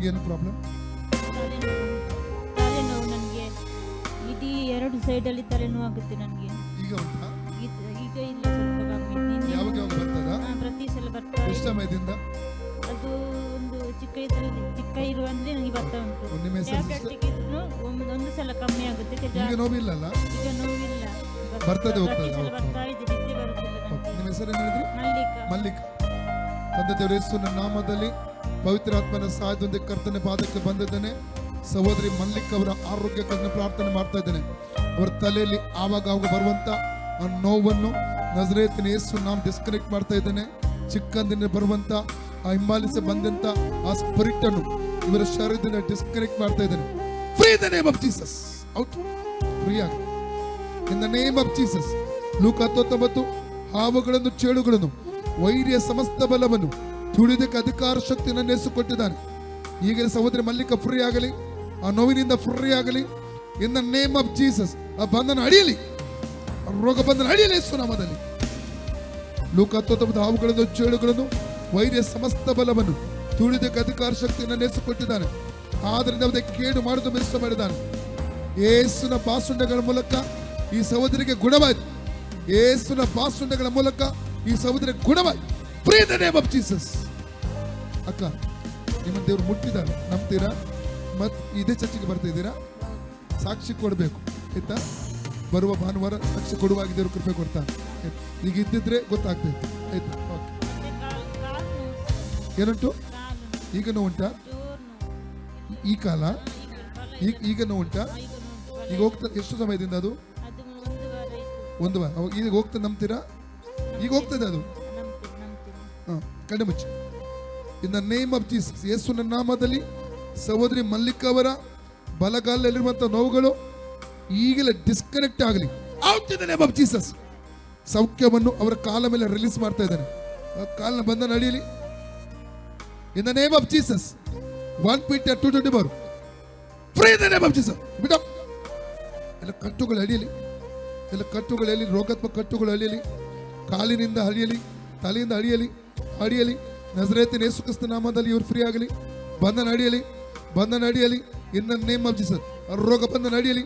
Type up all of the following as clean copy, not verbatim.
ನಿಮ್ಗೇನು ಪ್ರಾಬ್ಲಮ್? ತಲೆನೋವು ನನಗೆ ಇಡೀ ಎರಡು ಸೈಡಲ್ಲಿ ತಲೆನೋವು ಆಗುತ್ತೆ ನನಗೆ. ಈಗ ಉಂಟಾ? ಈಗ ಇಲ್ಲ, ಸ್ವಲ್ಪ ಕಮ್ಮಿ. ಯಾವಾಗ ಬರ್ತದ? ಪ್ರತಿ ಸಲ ಬರ್ತಾ. ಎಷ್ಟು ಸಮಯದಿಂದ? ಅದು ಒಂದು ಚಿಕ್ಕ ಇರುವಂದ್ರೆ ನನಗೆ ಬರ್ತಾ ಉಂಟು. ನಿಮ್ಮ ಹೆಸರು? ಒಂದು ಸಲ ಕಮ್ಮಿ ಆಗುತ್ತೆ. ಈಗ ನೋವಿಲ್ಲಲ್ಲ? ಈಗ ನೋವಿಲ್ಲ, ಬರ್ತದೆ ಹೋಗ್ತದೆ. ಬರ್ತಾ ಇದೆ, ನಿದ್ದೆ ಬರುತ್ತಿಲ್ಲ ನನಗೆ. ನಿಮ್ಮ ಹೆಸರು ಏನು ಹೇಳಿದ್ರಿ? ಮಲ್ಲಿಕ. ಮಲ್ಲಿಕ. ತಂದೆ ದೇವರ ಯೇಸುವಿನ ನಾಮದಲ್ಲಿ ಪವಿತ್ರಾತ್ಮನ ಸಹಾಯದೊಂದಿಗೆ ಕರ್ತನ ಪಾದಕ್ಕೆ ಬಂದಿದ್ದೇನೆ. ಸಹೋದರಿ ಮಲ್ಲಿಕ್ ಅವರ ಆರೋಗ್ಯಕ್ಕಾಗಿ ಪ್ರಾರ್ಥನೆ ಮಾಡ್ತಾ ಇದ್ದೇನೆ. ಅವರ ತಲೆಯಲ್ಲಿ ಆವಾಗ ಬರುವಂತ ಆ ನೋವನ್ನು ನಜರೇತಿನ ಯೇಸು ನಾಮ ಡಿಸ್ಕನೆಕ್ಟ್ ಮಾಡ್ತಾ ಇದ್ದೇನೆ. ಚಿಕ್ಕಂದಿನ ಬರುವಂತ ಆ ಹಿಂಬಾಲಿಸಿ ಬಂದಂತ ಆ ಸ್ಪಿರಿಟ್ ಅನ್ನು ಇವರ ಶರೀರದಿಂದ ಡಿಸ್ಕನೆಕ್ಟ್ ಮಾಡ್ತಾ ಇದ್ದೇನೆ. Free the name of Jesus. Out, free ಆಗಿ in the name of Jesus. ಲೂಕ 19 ಹಾವುಗಳನ್ನು ಚೇಳುಗಳನ್ನು ವೈರ್ಯ ಸಮಸ್ತ ಬಲವನ್ನು ತುಳಿದಕ್ಕೆ ಅಧಿಕಾರ ಶಕ್ತಿಯನ್ನು ಯೇಸು ಕೊಟ್ಟಿದ್ದಾನೆ. ಈಗ ಸಹೋದರಿ ಮಲ್ಲಿಕ ಫ್ರೀ ಆಗಲಿ, ಆ ನೋವಿನಿಂದ ಫ್ರೀ ಆಗಲಿ in the name of Jesus. ಆ ಬಂಧನ ಅಡಿಯಲಿ, ರೋಗ ಬಂಧನ ಅಡಿಯಲಿ ಯೇಸು ನಾಮದಲ್ಲಿ. ಲೂಕ 19 ಹಾವುಗಳನ್ನು ಚೇಳುಗಳನ್ನು ವೈರ್ಯ ಸಮಸ್ತ ಬಲವನ್ನು ತುಳಿದಕ್ಕೆ ಅಧಿಕಾರ ಶಕ್ತಿಯನ್ನು ಯೇಸು ಕೊಟ್ಟಿದ್ದಾನೆ. ಆದ್ರಿಂದ ಅದಕ್ಕೆ ಕೇಡು ಮಾಡುವುದು ಮಿಶ್ರ ಮಾಡಿದ್ದಾನೆ. ಯೇಸುನ ಬಾಸುಂಡಗಳ ಮೂಲಕ ಈ ಸಹೋದರಿಗೆ ಗುಣವಾಯಿತು. ಯೇಸುನ ಬಾಸುಂಡಗಳ ಮೂಲಕ ಈ ಸಹೋದರಿಗೆ ಗುಣವಾಯಿತು. Free the name of Jesus. ಅಕ್ಕ, ನಿಮ್ಮ ದೇವರು ಮುಟ್ಟಿದ್ದಾರೆ, ನಂಬ್ತೀರಾ? ಮತ್ತೆ ಇದೇ ಚರ್ಚಿಗೆ ಬರ್ತಾ ಇದ್ದೀರಾ? ಸಾಕ್ಷಿ ಕೊಡಬೇಕು ಆಯ್ತಾ? ಬರುವ ಭಾನುವಾರ ಸಾಕ್ಷಿ ಕೊಡುವಾಗ ದೇವರು ಕೃಪೆ ಕೊಡ್ತಾರೆ. ಈಗ ಇದ್ದಿದ್ರೆ ಗೊತ್ತಾಗ್ತೈತೆ ಆಯ್ತಾ? ಏನುಂಟು? ಈಗ ನೋವುಂಟಾ? ಈ ಕಾಲ ಈಗ ನೋವುಂಟಾ? ಈಗ ಹೋಗ್ತಾ ಎಷ್ಟು ಸಮಯದಿಂದ? ಅದು ಒಂದು ವಾರ. ಈಗ ಹೋಗ್ತಾ ನಂಬ್ತೀರಾ? ಈಗ ಹೋಗ್ತದೆ ಅದು. ಕಣ್ಣು ಮುಚ್ಚಿ. ಇನ್ ದ ನೇಮ್ ಆಫ್ ಜೀಸಸ್. ಯೇಸುವಿನ ನಾಮದಲ್ಲಿ ಸಹೋದರಿ ಮಲ್ಲಿಕ ಅವರ ಬಲಗಾಲಲ್ಲಿರುವಂತಹ ನೋವುಗಳು ಈಗಲೇ ಡಿಸ್ಕನೆಕ್ಟ್ ಆಗಲಿ. Out in the name of Jesus. ಸೌಖ್ಯವನ್ನು ಅವರ ಕಾಲ ಮೇಲೆ ರಿಲೀಸ್ ಮಾಡ್ತಾ ಇದ್ದಾನೆ. ಕಾಲಿನ ಬಂಧನ ಅಡಿಯಲಿ in the name of Jesus. 1 Peter 2:24. Free the name of Jesus. ಬಿಡ ಎಲ್ಲ ಕಟ್ಟುಗಳು ಅಡಿಯಲಿ, ಎಲ್ಲ ಕಟ್ಟುಗಳು ಅಳಿಯಲಿ, ರೋಗಾತ್ಮಕ ಕಟ್ಟುಗಳು ಅಳಿಯಲಿ, ಕಾಲಿನಿಂದ ಅಳಿಯಲಿ, ತಲೆಯಿಂದ ಅಡಿಯಲಿ. ನಜರೇತಿನ ಯೇಸು ಕ್ರಿಸ್ತ ನಾಮದಲ್ಲಿ ಇವರು ಫ್ರೀ ಆಗಲಿ. ಬಂಧನ ಅಡಿಯಲಿ in the name of Jesus. ರೋಗ ಬಂಧನ ಅಡಿಯಲಿ.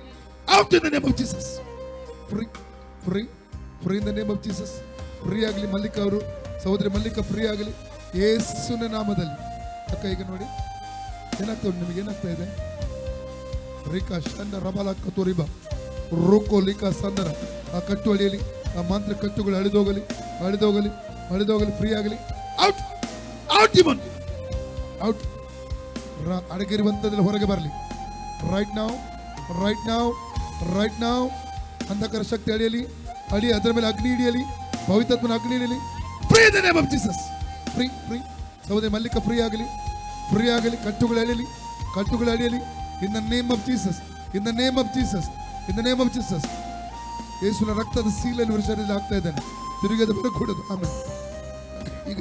Out in the name of Jesus. Free in the name of Jesus. Free ಆಗಲಿ ಮಲ್ಲಿಕ ಅವರು, ಸಹೋದರಿ ಮಲ್ಲಿಕ ಫ್ರೀ ಆಗಲಿ ಯೇಸುವಿನ ನಾಮದಲ್ಲಿ. ಅಕ್ಕ ಈಗ ನೋಡಿ ಏನಾಗ್ತಾ ಉಂಟು ನಿಮಗೆ? ಏನಾಗ್ತಾ ಇದೆ? ರಿಕಾ ಶಂದ ರಬಲ ಕತೋರಿಬ ರೋಕೋ ಲಿಕಾ ಸಂದರ. ಆ ಕಟ್ಟು ಅಳಿಯಲಿ, ಆ ಮಾಂತ್ರ ಕಟ್ಟುಗಳು ಅಳಿದೋಗಲಿ. ಫ್ರೀ ಆಗಲಿ. ಔಟ್ ಅಡಗಿರುವಂಥದ್ರಲ್ಲಿ ಹೊರಗೆ ಬರಲಿ. ರೈಟ್ ನಾವ್ ಅಂಧಕಾರ ಶಕ್ತಿ ಅಳಿಯಲಿ, ಅದರ ಮೇಲೆ ಅಗ್ನಿ ಹಿಡಿಯಲಿ, ಪವಿತ್ರಾತ್ಮನ ಅಗ್ನಿ ಹಿಡಿಯಲಿ. Free the name of Jesus. Free ಸಹೋದರಿ ಮಲ್ಲಿಕ ಫ್ರೀ ಆಗಲಿ. ಕಟ್ಟುಗಳು ಅಳಿಯಲಿ in the name of Jesus. ಯೇಸುವಿನ ರಕ್ತದ ಸೀಲಲ್ಲಿ ಇವರ ಶರೀರದಲ್ಲಿ ಆಗ್ತಾ ಇದ್ದಾನೆ. ತಿರುಗಿ ಅದು ಕೊಡೋದು. ಆಮೇಲೆ ಈಗ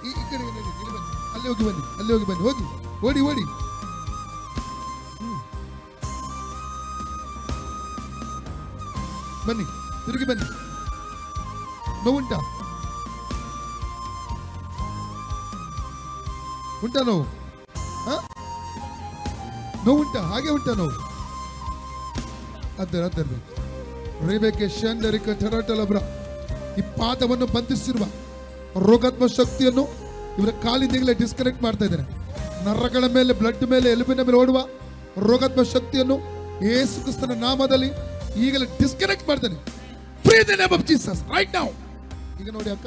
ಈ ಕಡೆ ಅಲ್ಲಿ ಹೋಗಿ ಬನ್ನಿ. ಓಡಿ. ಬನ್ನಿ, ತಿರುಗಿ ಬನ್ನಿ. ನೋವುಂಟಾ ನೋವು? ನೋವುಂಟಾ? ಹಾಗೆ ಉಂಟಾ ನೋವು? ಈ ಪಾದವನ್ನು ಬಂಧಿಸಿರುವ ರೋಗಾತ್ಮಕ ಶಕ್ತಿಯನ್ನು ಇವರ ಕಾಲಿಂದಲೇ ಡಿಸ್ಕನೆಕ್ಟ್ ಮಾಡ್ತಾ ಇದ್ದೇನೆ. ನರಗಳ ಮೇಲೆ, ಬ್ಲಡ್ ಮೇಲೆ, ಎಲುಬಿನ ಮೇಲೆ ಓಡುವ ರೋಗಾತ್ಮಕ ಶಕ್ತಿಯನ್ನು ಯೇಸು ಕ್ರಿಸ್ತನ ನಾಮದಲ್ಲಿ ಈಗಲೇ ಡಿಸ್ಕನೆಕ್ಟ್ ಮಾಡ್ತೇನೆ. Free the name of Jesus right now. ಈಗ ನೋಡಿ ಅಕ್ಕ,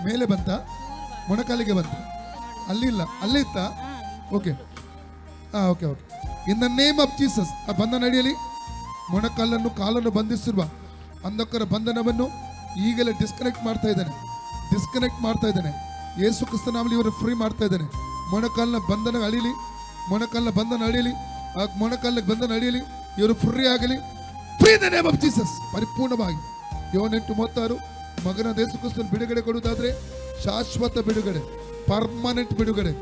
ಮೇಲೆ ಬಂತ, ಮೊಣಕಾಲಿಗೆ ಬಂತ, ಅಲ್ಲಿಲ್ಲ, ಅಲ್ಲಿತ್ತ. Okay. In the name of Jesus. ಆ ಬಂಧನ ನಡೆಯಲಿ. ಕಾಲನ್ನು ಬಂಧಿಸಿರುವ ಅಂಧಕಾರ ಬಂಧನವನ್ನು ಈಗಲೇ ಡಿಸ್ಕನೆಕ್ಟ್ ಮಾಡ್ತಾ ಇದ್ದಾನೆ. ಯೇಸು ಕ್ರಿಸ್ತನಾಮದಲ್ಲಿ ಇವರು ಫ್ರೀ ಮಾಡ್ತಾ ಇದ್ದಾನೆ. ಮೊಣಕಾಲಿನ ಬಂಧನ ಅಳಿಯಲಿ. ಆ ಮೊಣಕಾಲಿನ ಬಂಧನ ಅಳಿಯಲಿ. ಇವರು ಫ್ರೀ ಆಗಲಿ. Free the name of Jesus. ಪರಿಪೂರ್ಣವಾಗಿ. ಯೋಹನ 8:36 ಮಗನ ಯೇಸು ಕ್ರಿಸ್ತನ ಬಿಡುಗಡೆ ಕೊಡುವುದಾದ್ರೆ ಶಾಶ್ವತ ಬಿಡುಗಡೆ, ಪರ್ಮನೆಂಟ್ ಬಿಡುಗಡೆ,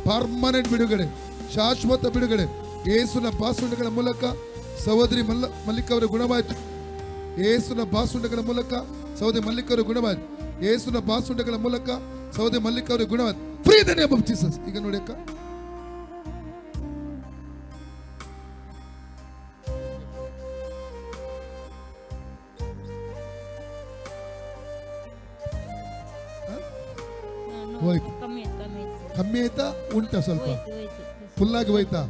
ಪರ್ಮನೆಂಟ್ ಬಿಡುಗಡೆ, ಶಾಶ್ವತ ಬಿಡುಗಡೆ. ಯೇಸುನ ಬಾಸುಂಡೆಗಳ ಮೂಲಕ ಸಹೋದರಿ ಮಲ್ಲಿಕ್ ಅವರ ಗುಣವಾಯಿತು. ಯೇಸುನ ಬಾಸುಂಡೆಗಳ ಮೂಲಕ ಸಹೋದರಿ ಮಲ್ಲಿಕ್ ಅವರ ಗುಣವಾಯಿತು. ಯೇಸುನ ಬಾಸುಂಡೆಗಳ ಮೂಲಕ ಸಹೋದರಿ ಮಲ್ಲಿಕ್ ಅವರ ಗುಣವಾಯಿತು. Free the name of Jesus. ಈಗ ನೋಡಿ ಅಕ್ಕ, ಹೋಯ್ತು. ಕಮ್ಮಿ ಆಯ್ತಾ ಉಂಟಾ? ಸ್ವಲ್ಪ ಫುಲ್ಲಾಗಿ ಹೋಯ್ತಾ?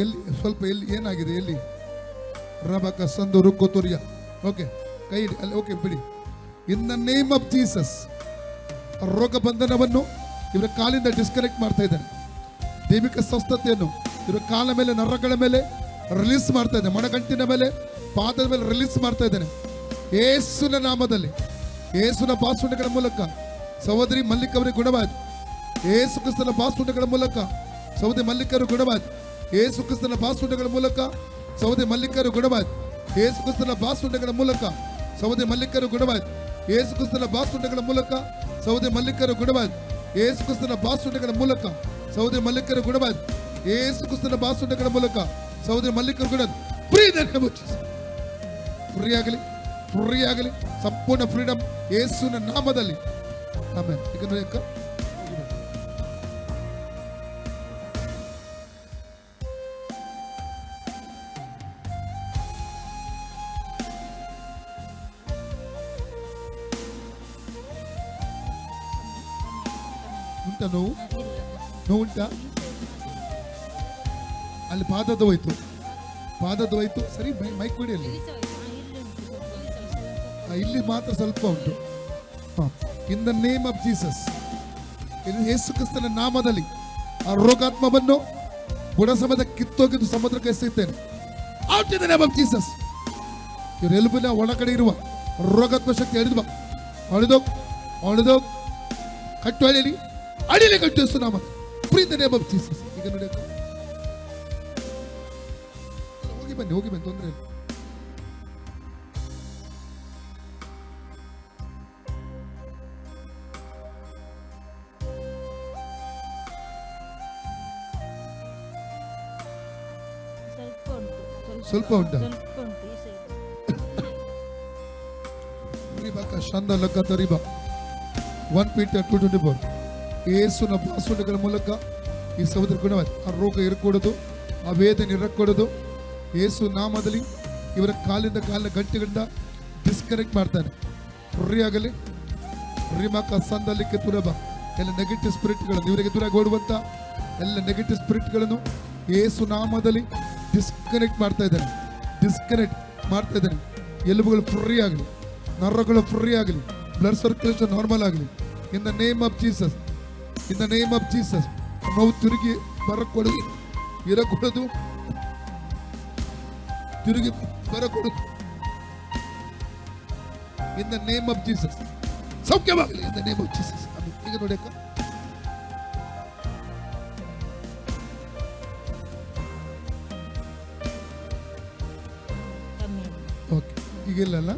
ಎಲ್ಲಿ ಸ್ವಲ್ಪ ಎಲ್ಲಿ ಏನಾಗಿದೆ? ಎಲ್ಲಿ? ರಬಕ ಸಂದು ರುಕ್ಕು ತುರಿಯ. ಓಕೆ, ಕೈ ಇಡಿ ಅಲ್ಲಿ. ಓಕೆ, ಬಿಡಿ. ಇನ್ ದ ನೇಮ್ ಆಫ್ ಜೀಸಸ್ ರೋಗ ಬಂಧನವನ್ನು ಇವರ ಕಾಲಿಂದ ಡಿಸ್ಕನೆಕ್ಟ್ ಮಾಡ್ತಾ ಇದ್ದಾನೆ. ದೈವಿಕ ಸ್ವಸ್ಥತೆಯನ್ನು ಇವರ ಕಾಲ ಮೇಲೆ, ನರಗಳ ಮೇಲೆ ರಿಲೀಸ್ ಮಾಡ್ತಾ ಇದ್ದಾನೆ. ಮೊಣಗಂಟಿನ ಮೇಲೆ, ಪಾದದ ಮೇಲೆ ರಿಲೀಸ್ ಮಾಡ್ತಾ ಇದ್ದಾನೆ. ಯೇಸುವಿನ ನಾಮದಲ್ಲಿ, ಯೇಸುವಿನ ಬಾಸುಂಡೆಗಳ ಮೂಲಕ ಸಹೋದರಿ ಮಲ್ಲಿಕ್ ಅವರಿಗೆ ಗುಣವಾಯಿತು. ಯೇಸು ಕ್ರಿಸ್ತನ ಬಾಸುಂಡೆಗಳ ಮೂಲಕ ಸಹೋದರಿ ಮಲ್ಲಿಕರು ಗುಣವಾಯಿತು. ಯೇಸು ಕ್ರಿಸ್ತನ ಬಾಸುಂಡೆಗಳ ಮೂಲಕ ಸಹೋದರಿ ಮಲ್ಲಿಕರು ಗುಣವಾಯಿತು. ಯೇಸು ಕ್ರಿಸ್ತನ ಬಾಸುಂಡೆಗಳ ಮೂಲಕ ಸಹೋದರಿ ಮಲ್ಲಿಕರು ಗುಣವಾಯಿತು. ಯೇಸು ಕ್ರಿಸ್ತನ ಬಾಸುಂಡೆಗಳ ಮೂಲಕ ಸಹೋದರಿ ಮಲ್ಲಿಕರು ಗುಣವಾಯಿತು. ಯೇಸು ಕ್ರಿಸ್ತನ ಬಾಸುಂಡೆಗಳ ಮೂಲಕ ಸಹೋದರಿ ಮಲ್ಲಿಕರು ಗುಣವಾಯಿತು. ಯೇಸು ಕ್ರಿಸ್ತನ ಬಾಸುಂಡೆಗಳ ಮೂಲಕ ಸಹೋದರಿ ಮಲ್ಲಿಕರು ಗುಣವಾಯಿತು. ಫ್ರೀ ಆಗಲಿ, ಫ್ರೀ ಆಗಲಿ, ಸಂಪೂರ್ಣ ಫ್ರೀಡಮ್ ಯೇಸುವಿನ ನಾಮದಲ್ಲಿ. ಆಮೇಲೆ ಈಗ ನೋಡಿ ಅಕ್ಕ, ಉಂಟಾ ನೋವು? ನೋವು ಉಂಟಾ? ಅಲ್ಲಿ ಪಾದದ ಹೋಯ್ತು, ಪಾದದ ಹೋಯ್ತು. ಸರಿ, ಮೈಕ್ ಕೊಡಿ. ಅಲ್ಲಿ ಇಲ್ಲಿ ಮಾತ್ರ ಸ್ವಲ್ಪ ಉಂಟು. In the name of Jesus, ಯೇಸು ಕ್ರಿಸ್ತನ ನಾಮದಲ್ಲಿ ಆ ರೋಗಾತ್ಮವನ್ನು ಬುಡ ಸಮೇತ ಕಿತ್ತೋಗಿದ್ದು ಸಮುದ್ರಕ್ಕೆ ಎಸೆಯುತ್ತೇನೆ. Out in the name of Jesus. ಇವರ ಎಲುಬಿನ ಒಳಗಡೆ ಇರುವ ರೋಗಾತ್ಮ ಶಕ್ತಿ ಅಳಿದು ಬಾ, ಅಳಿದೋಗ್, ಅಳಿದೋಗ್, ಕಟ್ಟು ಅಳಿಯಲಿ, ಅಡಿಲಿ ಕಟ್ಟು ಯೇಸು ನಾಮ. Free the name of Jesus. ಈಗ ನೋಡಿ, ಹೋಗಿ ಬನ್ನಿ, ಹೋಗಿ ಬನ್ನಿ, ತೊಂದರೆ ಇಲ್ಲ. ಸ್ವಲ್ಪ ಉಂಟಾ? ಶಂದ ಲಕ್ಕ ತರಿಬ 1 Peter 2:24. ಯೇಸುನ ಬಾಸುಂಡೆಗಳ ಮೂಲಕ ಈ ಸಹೋದರ ಗುಣವಾಯಿತು. ಆ ರೋಗ ಇರಕೂಡದು, ಆ ವೇದನೆ ಇರಕೂಡದು. ಯೇಸು ನಾಮದಲ್ಲಿ ಇವರ ಕಾಲಿಂದ ಕಾಲಿನ ಗಂಟೆಗಳಿಂದ ಡಿಸ್ಕನೆಕ್ಟ್ ಮಾಡ್ತಾನೆ. ಫ್ರೀ ಆಗಲಿ. ರಿಮಕ ಸಂದಲಿಕ್ಕೆ ತುರಬ. ಎಲ್ಲ ನೆಗೆಟಿವ್ ಸ್ಪಿರಿಟ್ಗಳನ್ನು, ಇವರಿಗೆ ದೂರಾಗಿ ಓಡುವಂತ ಎಲ್ಲ ನೆಗೆಟಿವ್ ಸ್ಪಿರಿಟ್ಗಳನ್ನು ಯೇಸು ನಾಮದಲ್ಲಿ ಡಿಸ್ಕನೆಕ್ಟ್ ಮಾಡ್ತಾ ಇದ್ದಾನೆ, ಡಿಸ್ಕನೆಕ್ಟ್ ಮಾಡ್ತಾ ಇದ್ದಾನೆ. ಎಲುಬುಗಳು ಫ್ರೀ ಆಗಲಿ, ನರಗಳು ಫ್ರೀ ಆಗಲಿ, ಬ್ಲಡ್ ಸರ್ಕ್ಯುಲೇಷನ್ ನಾರ್ಮಲ್ ಆಗಲಿ. In the name of Jesus, in the name of Jesus. ನೋವು ತಿರುಗಿ ಬರಕೊಡದು, ಇರಕೊಡದು, ತಿರುಗಿ ಬರಕೊಡದು. In the name of Jesus ಸೌಖ್ಯವಾಗಲಿ. In the name of Jesus. ಈಗ ನೋಡಿ ಅಕ್ಕ, ಓಕೆ, ಈಗಿಲ್ಲಲ್ಲ.